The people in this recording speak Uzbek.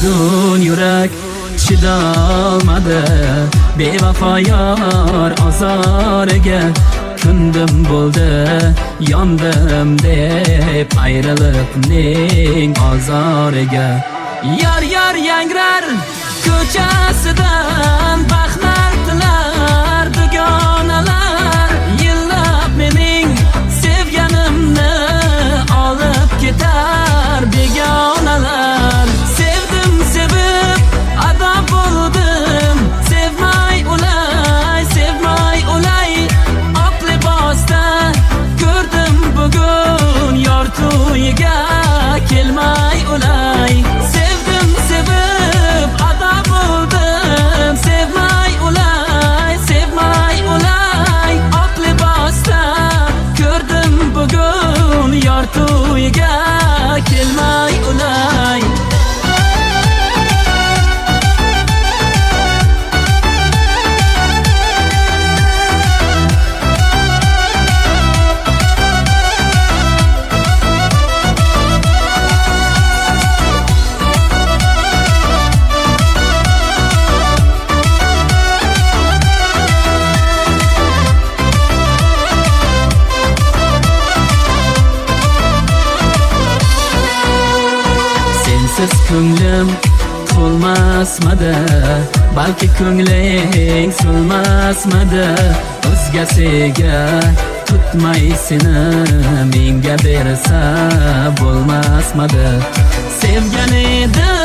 bugun yurak chidolmadi. Bevafo yor azoriga kundim bo'ldi, yondim deb ayriliqning azoriga. Yar yangrar ko'chasidan baxtlar tilar dugonalar. Yillab mening sevganimni olib ketar begonalar. Sevdim sevib ado bo'ldim, sevmay ulay oq libosda ko'rdim bugun yor to'yiga kelmay ulay. Sevdim sevib ado bo'ldim, sevmay ulay oq libosda ko'rdim bugun yor to'yiga kelmay ulay. Sensiz ko'nglim to'lmasmadi, balki ko'ngling so'lmasmidi. O'zgasiga tutmay seni menga bersa bo'lmasmidi. Sevgan edim